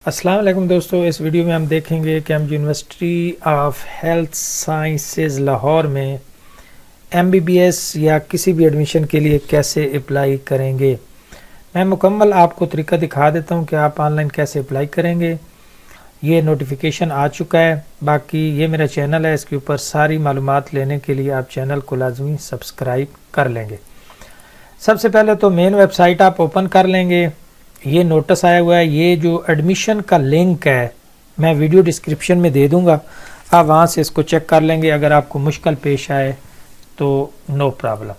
अस्सलाम वालेकुम दोस्तों, इस वीडियो में हम देखेंगे कि हम university of health sciences Lahore में एमबीबीएस या किसी भी एडमिशन के लिए कैसे अप्लाई करेंगे। मैं मुकम्मल आपको तरीका दिखा देता हूं कि आप ऑनलाइन कैसे अप्लाई करेंगे। ये नोटिफिकेशन आ चुका है। बाकी ये मेरा चैनल है, इसके ऊपर सारी मालूमात लेने के लिए आप चैनल को लाजमी सब्सक्राइब कर लेंगे। सबसे पहले तो मेन वेबसाइट आप ओपन कर लेंगे। ये नोटिस आया हुआ है, ये जो एडमिशन का लिंक है मैं वीडियो डिस्क्रिप्शन में दे दूंगा, आप वहाँ से इसको चेक कर लेंगे। अगर आपको मुश्किल पेश आए तो नो प्रॉब्लम।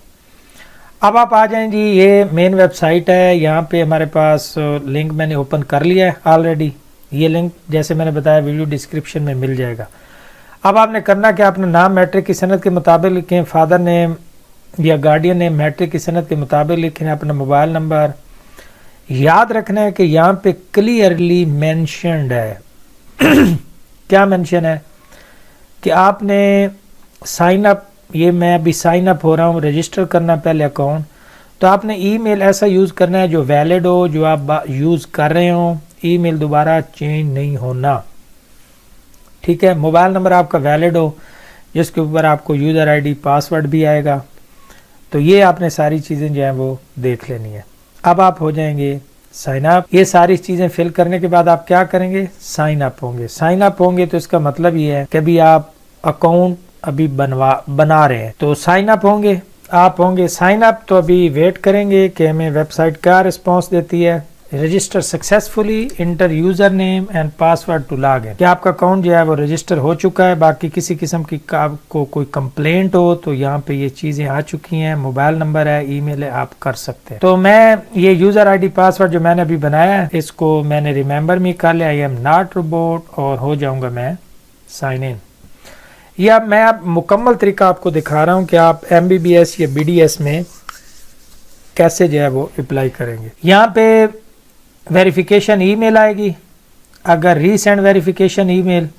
अब आप आ जाएं जी, ये मेन वेबसाइट है। यहाँ पे हमारे पास लिंक मैंने ओपन कर लिया है ऑलरेडी। ये लिंक जैसे मैंने बताया वीडियो डिस्क्रिप्शन में मिल जाएगा। अब आपने करना कि अपना नाम मैट्रिक की सनद के मुताबिक लिखें, फादर नेम या गार्डियन नेम मैट्रिक की सनद के मुताबिक लिखें, अपना मोबाइल नंबर। याद रखना है कि यहाँ पे क्लियरली मेंशन्ड है क्या मेंशन है कि आपने साइन अप, ये मैं अभी साइन अप हो रहा हूँ, रजिस्टर करना पहले अकाउंट। तो आपने ईमेल ऐसा यूज़ करना है जो वैलिड हो, जो आप यूज़ कर रहे हो। ईमेल दोबारा चेंज नहीं होना, ठीक है। मोबाइल नंबर आपका वैलिड हो, जिसके ऊपर आपको यूज़र आईडी पासवर्ड भी आएगा। तो ये आपने सारी चीज़ें जो है वो देख लेनी है। अब आप हो जाएंगे साइन अप। ये सारी चीज़ें फिल करने के बाद आप क्या करेंगे, साइन अप होंगे। साइन अप होंगे तो इसका मतलब ये है कि अभी आप अकाउंट अभी बना रहे हैं, तो साइन अप होंगे। आप होंगे साइन अप, तो अभी वेट करेंगे कि हमें वेबसाइट क्या रिस्पॉन्स देती है। Register successfully, enter user name and password to log in. क्या आपका अकाउंट जो है वो रजिस्टर हो चुका है। बाकी किसी किस्म की आपको कोई कंप्लेंट हो तो यहाँ पे ये चीजें आ चुकी हैं। मोबाइल नंबर है, ईमेल है, आप कर सकते हैं। तो मैं ये यूजर आईडी पासवर्ड जो मैंने अभी बनाया है, इसको मैंने रिमेंबर में कर लिया। आई एम नॉट रोबोट, और हो जाऊंगा मैं साइन इन। या मैं अब मुकम्मल तरीका आपको दिखा रहा हूँ कि आप एमबीबीएस या बीडीएस में कैसे जो है वो अप्लाई करेंगे। यहाँ पे वेरिफिकेशन ईमेल आएगी। अगर रीसेंट वेरिफिकेशन ईमेल,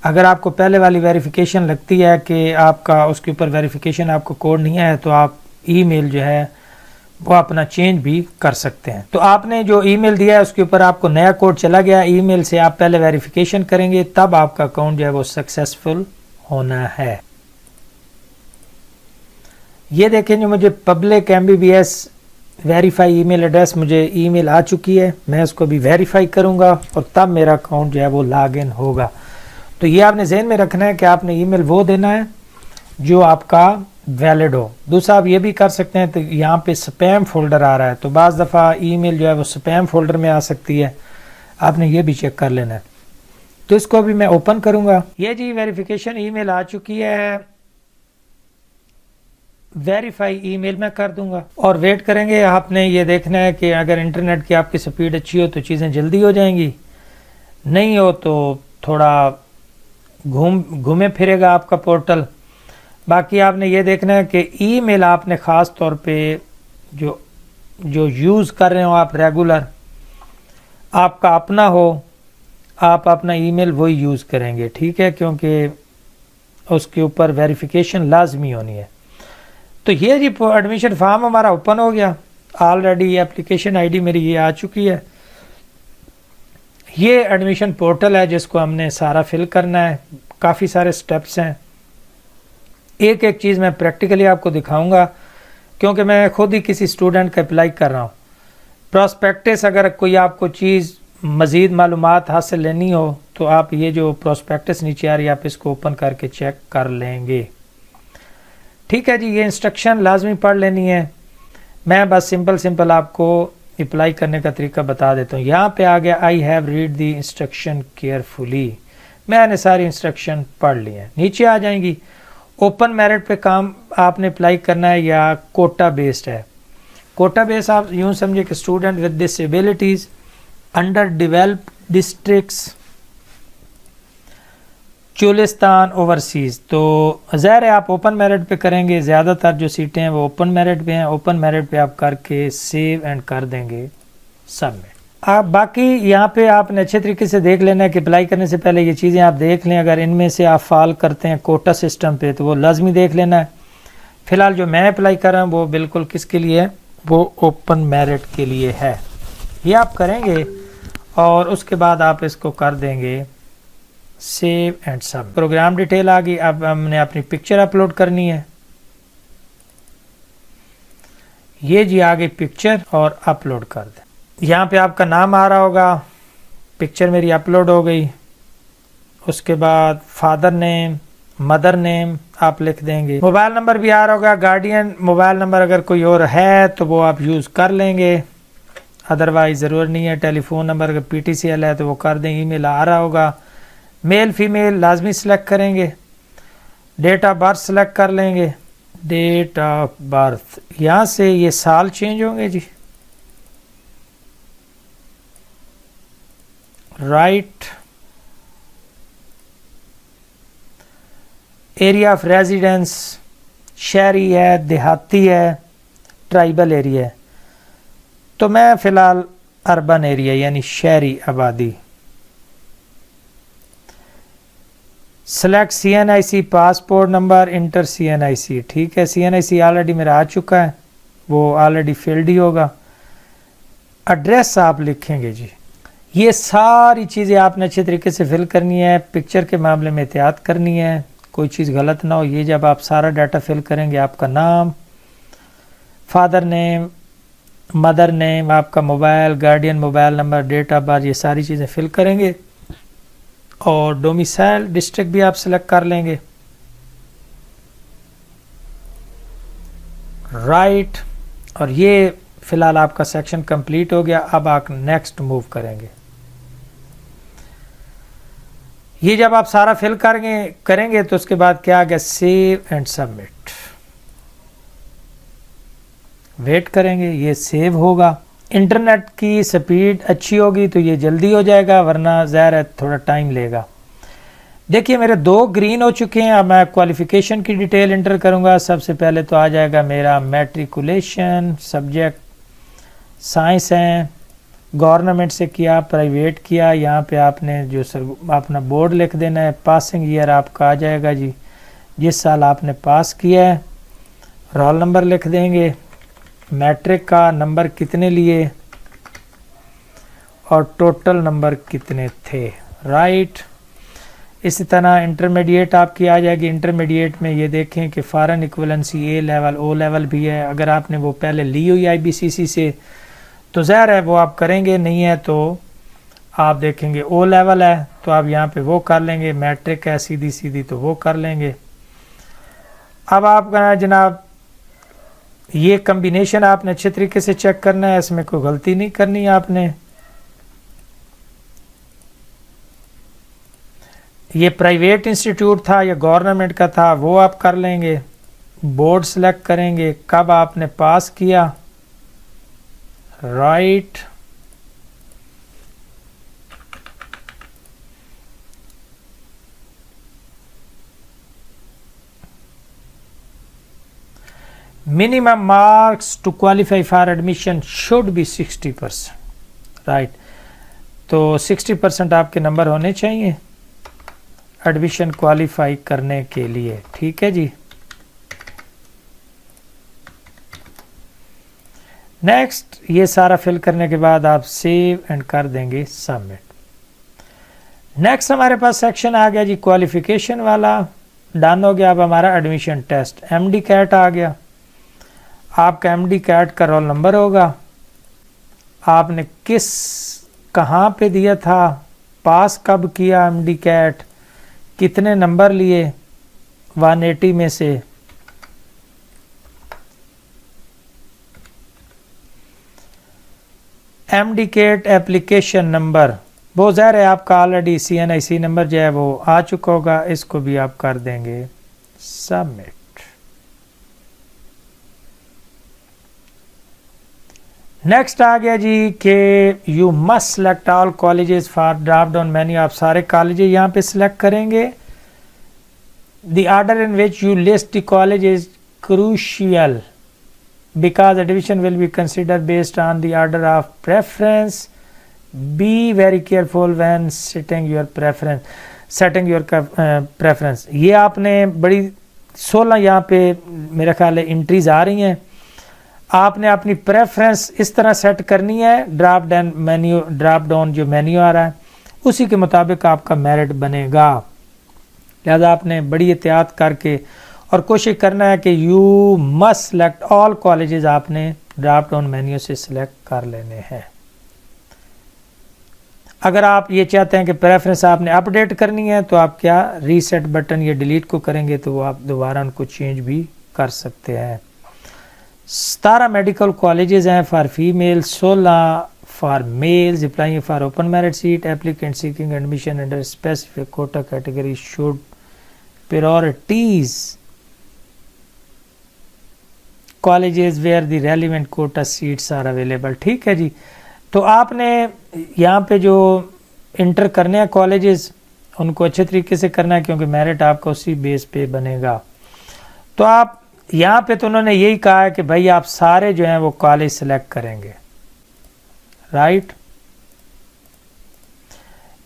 अगर आपको पहले वाली वेरिफिकेशन लगती है कि आपका उसके ऊपर वेरिफिकेशन आपको कोड नहीं आया, तो आप ईमेल जो है वो अपना चेंज भी कर सकते हैं। तो आपने जो ईमेल दिया है उसके ऊपर आपको नया कोड चला गया ईमेल से, आप पहले वेरिफिकेशन करेंगे, तब आपका अकाउंट जो है वो सक्सेसफुल होना है। ये देखें, जो मुझे public MBBS verify email address, मुझे ईमेल आ चुकी है। मैं उसको भी वेरीफाई करूंगा और तब मेरा अकाउंट जो है वो लॉग इन होगा। तो ये आपने ज़हन में रखना है कि आपने ईमेल वो देना है जो आपका वैलिड हो। दूसरा आप ये भी कर सकते हैं, तो यहाँ पे स्पैम फोल्डर आ रहा है, तो बाज़ दफ़ा ईमेल जो है वो स्पैम फोल्डर में आ सकती है, आपने ये भी चेक कर लेना है। तो इसको अभी मैं ओपन करूंगा। ये जी वेरिफिकेशन ईमेल आ चुकी है, वेरीफाई ईमेल मैं कर दूंगा और वेट करेंगे। आपने ये देखना है कि अगर इंटरनेट की आपकी स्पीड अच्छी हो तो चीज़ें जल्दी हो जाएंगी, नहीं हो तो थोड़ा घूमे फिरेगा आपका पोर्टल। बाकी आपने ये देखना है कि ईमेल आपने ख़ास तौर पे जो यूज़ कर रहे हो आप रेगुलर, आपका अपना हो, आप अपना ईमेल वही यूज़ करेंगे, ठीक है, क्योंकि उसके ऊपर वेरिफिकेशन लाजमी होनी है। तो ये जी एडमिशन फॉर्म हमारा ओपन हो गया ऑलरेडी। एप्लीकेशन आईडी मेरी ये आ चुकी है। ये एडमिशन पोर्टल है जिसको हमने सारा फिल करना है। काफ़ी सारे स्टेप्स हैं, एक एक चीज़ मैं प्रैक्टिकली आपको दिखाऊंगा, क्योंकि मैं खुद ही किसी स्टूडेंट का अप्लाई कर रहा हूँ। प्रोस्पेक्टस, अगर कोई आपको चीज़ मज़ीद मालूमात हासिल लेनी हो तो आप ये जो प्रोस्पेक्टस नीचे आ रही है, आप इसको ओपन करके चेक कर लेंगे, ठीक है जी। ये इंस्ट्रक्शन लाजमी पढ़ लेनी है। मैं बस सिंपल आपको अप्लाई करने का तरीका बता देता हूँ। यहाँ पे आ गया, I have read the instruction carefully. मैंने सारी इंस्ट्रक्शन पढ़ ली है। नीचे आ जाएंगी, ओपन मेरिट पे काम आपने अप्लाई करना है या कोटा बेस्ड है। कोटा बेस्ड आप यूँ समझे कि student with disabilities, under developed districts, Cholistan, overseas. तो ज़ाहिर है आप ओपन मेरिट पे करेंगे, ज़्यादातर जो सीटें हैं वो ओपन मेरिट पे हैं। ओपन मेरिट पे आप करके सेव एंड कर देंगे सबमिट। आप बाकी यहाँ पे आपने अच्छे तरीके से देख लेना है कि अप्लाई करने से पहले ये चीज़ें आप देख लें। अगर इनमें से आप फॉल करते हैं कोटा सिस्टम पे तो वो लाजमी देख लेना है। फ़िलहाल जो मैं अप्लाई कर रहा हूँ वो बिल्कुल किसके लिए है, वो ओपन मेरिट के लिए है। ये आप करेंगे और उसके बाद आप इसको कर देंगे सेव एंड सब। प्रोग्राम डिटेल आ गई। अब हमने अपनी पिक्चर अपलोड करनी है। ये जी आ गई पिक्चर और अपलोड कर दें। यहाँ पे आपका नाम आ रहा होगा। पिक्चर मेरी अपलोड हो गई। उसके बाद फादर नेम, मदर नेम आप लिख देंगे। मोबाइल नंबर भी आ रहा होगा। गार्डियन मोबाइल नंबर अगर कोई और है तो वो आप यूज़ कर लेंगे, अदरवाइज ज़रूरत नहीं है। टेलीफोन नंबर अगर PTCL है तो वो कर दें। ईमेल आ रहा होगा। मेल फीमेल लाजमी सेलेक्ट करेंगे। डेट ऑफ बर्थ सेलेक्ट कर लेंगे। डेट ऑफ बर्थ यहाँ से ये साल चेंज होंगे जी। राइट। एरिया ऑफ रेजिडेंस शहरी है, देहाती है, ट्राइबल एरिया है। तो मैं फ़िलहाल अर्बन एरिया यानी शहरी आबादी। Select CNIC passport number, inter CNIC। ठीक है, CNIC ऑलरेडी मेरा आ चुका है, वो ऑलरेडी फील्ड ही होगा। एड्रेस आप लिखेंगे जी। ये सारी चीज़ें आपने अच्छे तरीके से फिल करनी है। पिक्चर के मामले में एहतियात करनी है, कोई चीज़ गलत ना हो। ये जब आप सारा डाटा फिल करेंगे, आपका नाम, फादर नेम, मदर नेम, आपका mobile, guardian mobile number, date of birth, ये सारी चीज़ें फिल करेंगे। और डोमिसाइल डिस्ट्रिक्ट भी आप सेलेक्ट कर लेंगे। राइट। और ये फिलहाल आपका सेक्शन कंप्लीट हो गया। अब आप नेक्स्ट मूव करेंगे। ये जब आप सारा फिल करेंगे तो उसके बाद क्या आ गया, सेव एंड सबमिट। वेट करेंगे, ये सेव होगा। इंटरनेट की स्पीड अच्छी होगी तो ये जल्दी हो जाएगा, वरना ज़ाहिर है थोड़ा टाइम लेगा। देखिए मेरे 2 ग्रीन हो चुके हैं। अब मैं क्वालिफ़िकेशन की डिटेल इंटर करूंगा। सबसे पहले तो आ जाएगा मेरा मैट्रिकुलेशन, सब्जेक्ट साइंस है, गवर्नमेंट से किया, प्राइवेट किया। यहाँ पे आपने जो अपना बोर्ड लिख देना है। पासिंग ईयर आपका आ जाएगा जी, जिस साल आपने पास किया है। रोल नंबर लिख देंगे। मैट्रिक का नंबर कितने लिए और टोटल नंबर कितने थे। राइट। इसी तरह इंटरमीडिएट आपकी आ जाएगी। इंटरमीडिएट में ये देखें कि foreign equivalency A level, O level भी है। अगर आपने वो पहले ली हुई IBCC से तो ज़ाहिर है वो आप करेंगे, नहीं है तो आप देखेंगे O लेवल है तो आप यहाँ पे वो कर लेंगे। मैट्रिक है सीधी सीधी तो वो कर लेंगे। अब आपका जनाब ये कम्बिनेशन आपने अच्छे तरीके से चेक करना है, इसमें कोई गलती नहीं करनी है आपने। ये प्राइवेट इंस्टीट्यूट था या गवर्नमेंट का था वो आप कर लेंगे। बोर्ड सेलेक्ट करेंगे, कब आपने पास किया। Right. Minimum marks to qualify for admission should be 60%। Right. तो 60% आपके नंबर होने चाहिए एडमिशन क्वालिफाई करने के लिए। ठीक है जी। नेक्स्ट, ये सारा फिल करने के बाद आप सेव एंड कर देंगे सबमिट। नेक्स्ट हमारे पास सेक्शन आ गया जी क्वालिफिकेशन वाला। डन हो गया। अब हमारा एडमिशन टेस्ट MD कैट आ गया। आपका MD कैट का रोल नंबर होगा, आपने कहाँ पे दिया था, पास कब किया MD कैट, कितने नंबर लिए 180 में से। MD कैट एप्लीकेशन नंबर वो ज़ाहिर है आपका ऑलरेडी CNIC नंबर जो है वो आ चुका होगा, इसको भी आप कर देंगे सबमिट। नेक्स्ट आ गया जी कि you must select all colleges for drop down menu. आप सारे कॉलेजेस यहाँ पे सिलेक्ट करेंगे। The order in which you list the college is crucial because admission will be considered based on the order of preference. Be very careful when setting your preference. ये आपने बड़ी 16 यहाँ पे मेरा ख्याल है एंट्रीज आ रही हैं। आपने अपनी प्रेफरेंस इस तरह सेट करनी है, ड्रॉप डाउन जो मेन्यू आ रहा है उसी के मुताबिक आपका मेरिट बनेगा। लिहाजा आपने बड़ी एहतियात करके और कोशिश करना है कि you must select all colleges, आपने ड्रॉप डाउन मेन्यू से सिलेक्ट कर लेने हैं। अगर आप ये चाहते हैं कि प्रेफरेंस आपने अपडेट करनी है तो आप क्या रीसेट बटन या डिलीट को करेंगे तो वो आप दोबारा उनको चेंज भी कर सकते हैं। 17 मेडिकल कॉलेजेस हैं for female, 16 for males. Applying for open merit seat, applicant seeking admission under specific quota category should prioritise colleges where the relevant quota seats are available. ठीक है जी, तो आपने यहाँ पे जो इंटर करने हैं कॉलेजेस उनको अच्छे तरीके से करना है क्योंकि मेरिट आपका उसी बेस पे बनेगा। तो आप यहाँ पे तो उन्होंने यही कहा है कि भाई आप सारे जो हैं वो कॉलेज सेलेक्ट करेंगे, राइट।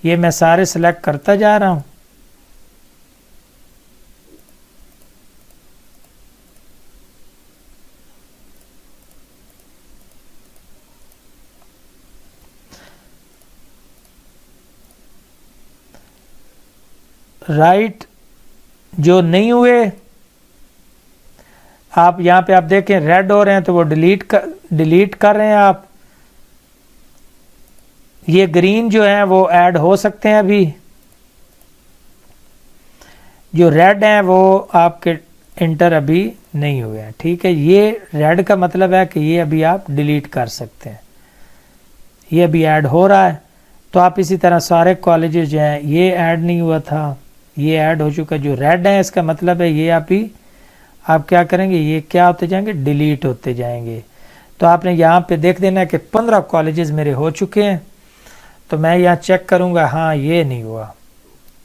ये मैं सारे सेलेक्ट करता जा रहा हूँ। राइट, जो नहीं हुए आप यहाँ पे आप देखें रेड हो रहे हैं तो वो डिलीट कर रहे हैं आप। ये ग्रीन जो है वो ऐड हो सकते हैं, अभी जो रेड हैं वो आपके इंटर अभी नहीं हुए हैं। ठीक है, ये रेड का मतलब है कि ये अभी आप डिलीट कर सकते हैं, ये अभी ऐड हो रहा है। तो आप इसी तरह सारे कॉलेजेस जो हैं ये ऐड नहीं हुआ था, ये ऐड हो चुका। जो रेड है इसका मतलब है ये आप क्या करेंगे, ये क्या होते जाएंगे, डिलीट होते जाएंगे। तो आपने यहाँ पे देख देना है कि 15 कॉलेजेस मेरे हो चुके हैं। तो मैं यहाँ चेक करूँगा, हाँ ये नहीं हुआ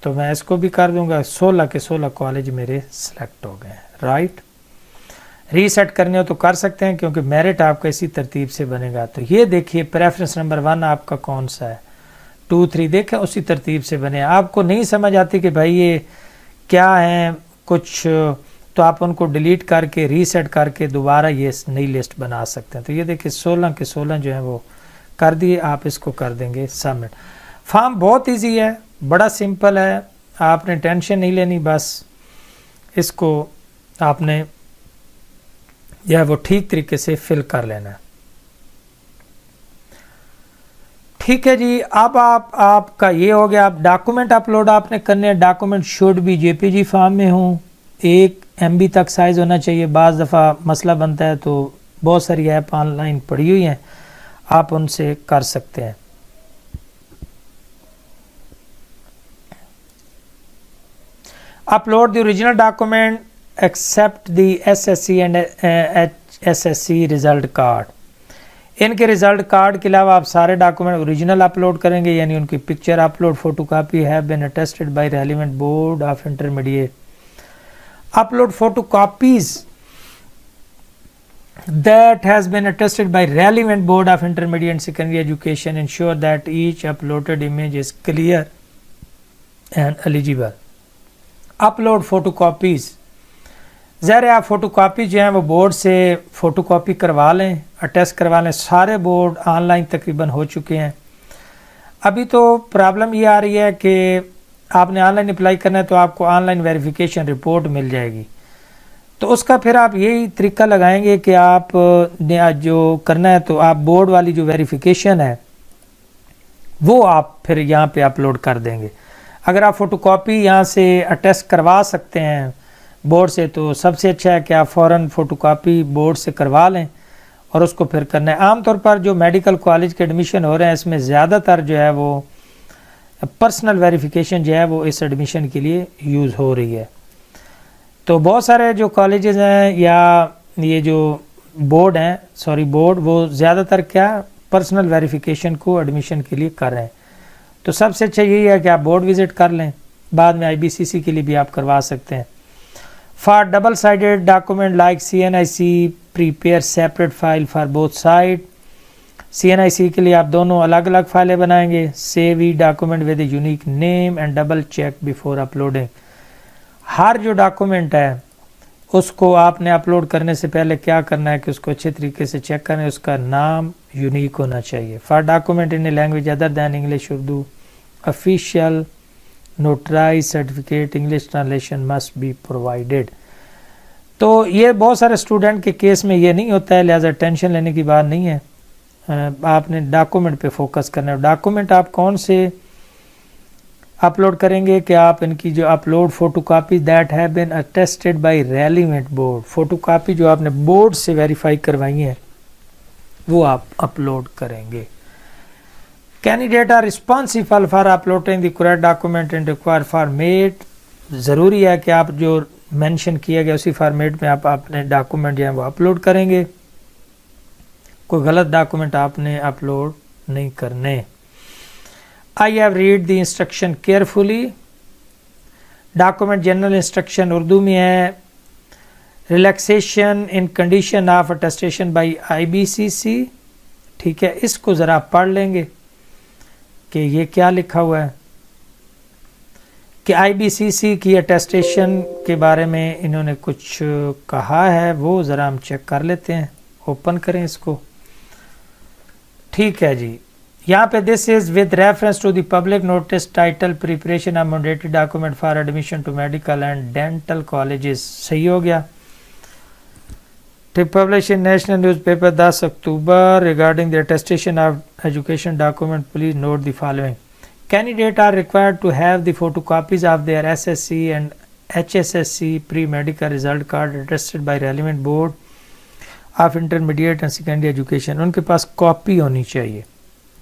तो मैं इसको भी कर दूंगा। 16 के 16 कॉलेज मेरे सिलेक्ट हो गए, राइट। रीसेट करने हो तो कर सकते हैं क्योंकि मेरिट आपका इसी तरतीब से बनेगा। तो ये देखिए प्रेफरेंस नंबर 1 आपका कौन सा है, 2 3 देखें उसी तरतीब से बने। आपको नहीं समझ आती कि भाई ये क्या है कुछ, तो आप उनको डिलीट करके रीसेट करके दोबारा ये नई लिस्ट बना सकते हैं। तो ये देखिए 16 के 16 जो है वो कर दिए, आप इसको कर देंगे सबमिट। फॉर्म बहुत इजी है, बड़ा सिंपल है, आपने टेंशन नहीं लेनी, बस इसको आपने जो है वो ठीक तरीके से फिल कर लेना है। ठीक है जी, अब आपका ये हो गया। आप डॉक्यूमेंट अपलोड आपने करने हैं। डॉक्यूमेंट शुड भी जेपीजी फॉर्म में हो, 1 MB तक साइज होना चाहिए। बाज़ दफ़ा मसला बनता है तो बहुत सारी ऐप ऑनलाइन पड़ी हुई हैं, आप उनसे कर सकते हैं। Upload the original document except the SSC and HSSC result card. इनके रिजल्ट कार्ड के अलावा आप सारे डॉक्यूमेंट ओरिजिनल अपलोड करेंगे, यानी उनकी picture upload, photocopy have been attested by relevant board of intermediate. Upload photocopies that has been attested by relevant board of intermediate and secondary education. Ensure that each uploaded image is clear and eligible. Upload photocopies. ज़ाहिर आप photocopy जो हैं वो board से photocopy करवा लें, attest करवा लें। सारे बोर्ड ऑनलाइन तकरीबन हो चुके हैं। अभी तो प्रॉब्लम ये आ रही है कि आपने ऑनलाइन अप्लाई करना है तो आपको ऑनलाइन वेरिफिकेशन रिपोर्ट मिल जाएगी। तो उसका फिर आप यही तरीका लगाएंगे कि आप जो करना है तो आप बोर्ड वाली जो वेरिफिकेशन है वो आप फिर यहाँ पे अपलोड कर देंगे। अगर आप फ़ोटोकॉपी यहाँ से अटेस्ट करवा सकते हैं बोर्ड से तो सबसे अच्छा है कि आप फ़ौरन फ़ोटोकॉपी बोर्ड से करवा लें और उसको फिर करना है। आमतौर पर जो मेडिकल कॉलेज के एडमिशन हो रहे हैं इसमें ज़्यादातर जो है वो पर्सनल वेरिफिकेशन जो है वो इस एडमिशन के लिए यूज़ हो रही है। तो बहुत सारे जो कॉलेजेस हैं या ये जो बोर्ड हैं बोर्ड वो ज़्यादातर क्या पर्सनल वेरिफिकेशन को एडमिशन के लिए कर रहे हैं। तो सबसे अच्छा यही है कि आप बोर्ड विज़िट कर लें, बाद में IBCC के लिए भी आप करवा सकते हैं। For double sided document like CNIC prepare separate file for both side. CNIC के लिए आप दोनों अलग अलग फाइलें बनाएंगे। Save e document with unique name and double check before uploading. हर जो डॉक्यूमेंट है उसको आपने अपलोड करने से पहले क्या करना है कि उसको अच्छे तरीके से चेक करें, उसका नाम यूनिक होना चाहिए। For document in a language other than English Urdu official notarise certificate English translation must be provided. तो ये बहुत सारे स्टूडेंट के केस में ये नहीं होता है, लिहाजा टेंशन लेने की बात नहीं है। आपने डॉक्यूमेंट पे फोकस करना है। डॉक्यूमेंट आप कौन से अपलोड करेंगे कि आप इनकी जो upload photocopy that have been attested by relevant board, photocopy जो आपने बोर्ड से वेरीफाई करवाई है वो आप अपलोड करेंगे। Candidate are responsible for uploading the correct document in required format. ज़रूरी है कि आप जो मेंशन किया गया उसी फॉर्मेट में आप अपने डॉक्यूमेंट जो है वो अपलोड करेंगे। कोई गलत डॉक्यूमेंट आपने अपलोड नहीं करने। I have read the instruction carefully। Document general instruction Urdu में है। Relaxation in condition of attestation by IBCC। ठीक है, इसको ज़रा आप पढ़ लेंगे कि ये क्या लिखा हुआ है कि IBCC की अटेस्टेशन के बारे में इन्होंने कुछ कहा है, वो ज़रा हम चेक कर लेते हैं। ओपन करें इसको। ठीक है जी, यहाँ पे this is with reference to the public notice title preparation of mandatory document for admission to medical and dental colleges. सही हो गया। Publish in national newspaper 10 October regarding the attestation of education document please note the following. Candidate are required to have the photocopies of their SSC and HSSC pre medical result card attested by relevant board of intermediate and secondary education. उनके पास copy होनी चाहिए,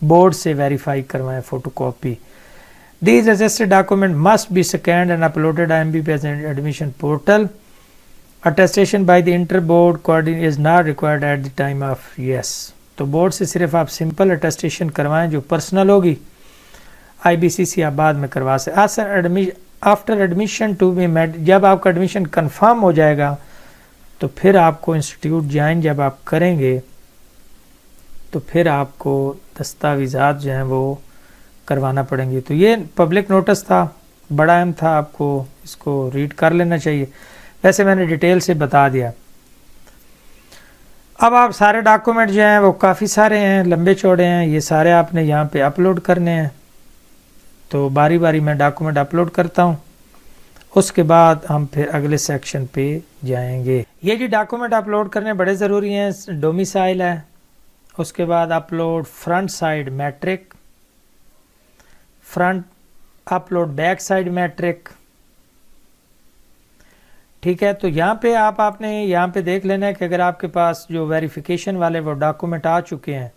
board से verify करवाएं photocopy. These attested document must be scanned and uploaded on MBBS admission portal. Attestation by the inter-board coordinator is not required at the time of yes। तो board से सिर्फ आप simple attestation करवाएं जो personal होगी। IBCC आप बाद में करवा से। After admission to be made, जब आपका एडमिशन कंफर्म हो जाएगा तो फिर आपको इंस्टीट्यूट ज्वाइन जब आप करेंगे तो फिर आपको दस्तावेज़ात जो हैं वो करवाना पड़ेंगे। तो ये पब्लिक नोटिस था, बड़ा अहम था, आपको इसको रीड कर लेना चाहिए। वैसे मैंने डिटेल से बता दिया। अब आप सारे डॉक्यूमेंट जो हैं वो काफ़ी सारे हैं, लंबे चौड़े हैं, ये सारे आपने यहाँ पे अपलोड करने हैं। तो बारी बारी मैं डॉक्यूमेंट अपलोड करता हूँ, उसके बाद हम फिर अगले सेक्शन पे जाएंगे। ये जो डॉक्यूमेंट अपलोड करने बड़े ज़रूरी हैं। डोमिसाइल है, उसके बाद upload front side matric, front upload back side matric. ठीक है, तो यहाँ पे आपने यहाँ पे देख लेना है कि अगर आपके पास जो वेरिफिकेशन वाले वो डॉक्यूमेंट आ चुके हैं,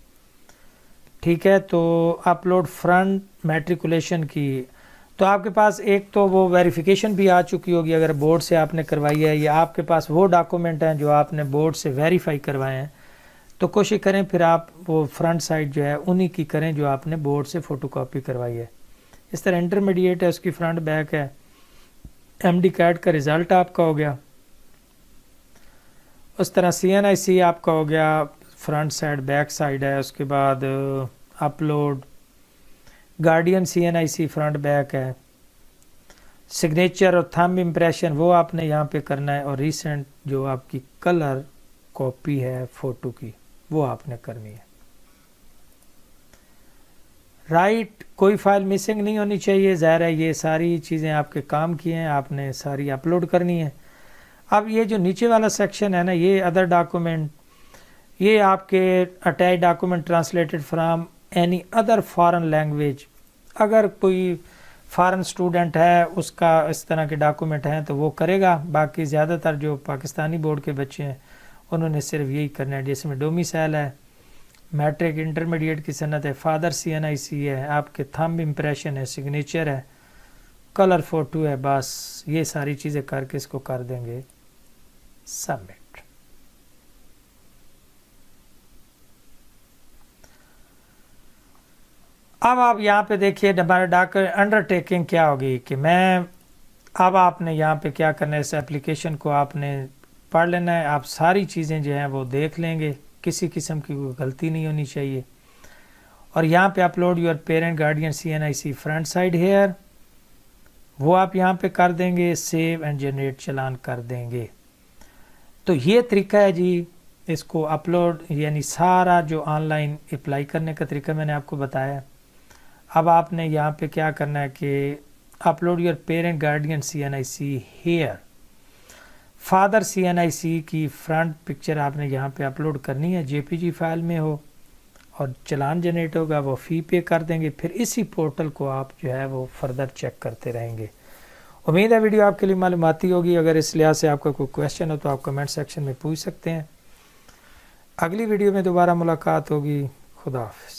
ठीक है, तो अपलोड फ्रंट मैट्रिकुलेशन की, तो आपके पास एक तो वो वेरिफिकेशन भी आ चुकी होगी अगर बोर्ड से आपने करवाई है, या आपके पास वो डॉक्यूमेंट हैं जो आपने बोर्ड से वेरीफाई करवाए हैं। तो कोशिश करें फिर आप वो फ्रंट साइड जो है उन्हीं की करें जो आपने बोर्ड से फ़ोटोकॉपी करवाई है। इस तरह इंटरमीडिएट है, उसकी फ्रंट बैक है। MD कैट का रिज़ल्ट आपका हो गया। उस तरह CNIC आपका हो गया, फ्रंट साइड बैक साइड है। उसके बाद upload guardian CNIC front back है। सिग्नेचर और थंब इम्प्रेशन वो आपने यहाँ पे करना है, और रिसेंट जो आपकी कलर कॉपी है फ़ोटो की वो आपने करनी है। राइट, कोई फाइल मिसिंग नहीं होनी चाहिए। ज़ाहिर है ये सारी चीज़ें आपके काम की हैं, आपने सारी अपलोड करनी है। अब ये जो नीचे वाला सेक्शन है ना, ये अदर डॉक्यूमेंट, ये आपके attach document translated from any other foreign language. अगर कोई फॉरेन स्टूडेंट है उसका इस तरह के डॉक्यूमेंट हैं तो वो करेगा। बाकी ज़्यादातर जो पाकिस्तानी बोर्ड के बच्चे हैं उन्होंने सिर्फ यही करना है, जिसमें डोमिसाइल है, मैट्रिक इंटरमीडिएट की सनत है, फादर CNIC है, आपके थंब इम्प्रेशन है, सिग्नेचर है, कलर फ़ोटो है। बस ये सारी चीज़ें करके इसको कर देंगे सबमिट। अब आप यहाँ पे देखिए हमारे डॉक्यूमेंट अंडरटेकिंग क्या होगी कि मैं, अब आपने यहाँ पे क्या करना है, इस एप्लीकेशन को आपने पढ़ लेना है। आप सारी चीज़ें जो हैं वो देख लेंगे, किसी किस्म की कोई गलती नहीं होनी चाहिए। और यहाँ पे upload your parent guardian CNIC front side here, वो आप यहाँ पे कर देंगे। सेव एंड जनरेट चलान कर देंगे। तो ये तरीका है जी इसको अपलोड यानी सारा जो ऑनलाइन अप्लाई करने का तरीका मैंने आपको बताया। अब आपने यहाँ पे क्या करना है कि upload your parent guardian CNIC here. Father CNIC की फ्रंट पिक्चर आपने यहाँ पे अपलोड करनी है, JPG फाइल में हो, और चलान जनरेट होगा, वो फ़ी पे कर देंगे। फिर इसी पोर्टल को आप जो है वो फर्दर चेक करते रहेंगे। उम्मीद है वीडियो आपके लिए मालूमाती होगी। अगर इस लिहाज से आपका कोई क्वेश्चन हो तो आप कमेंट सेक्शन में पूछ सकते हैं। अगली वीडियो में दोबारा मुलाकात होगी। खुदा हाफिज़।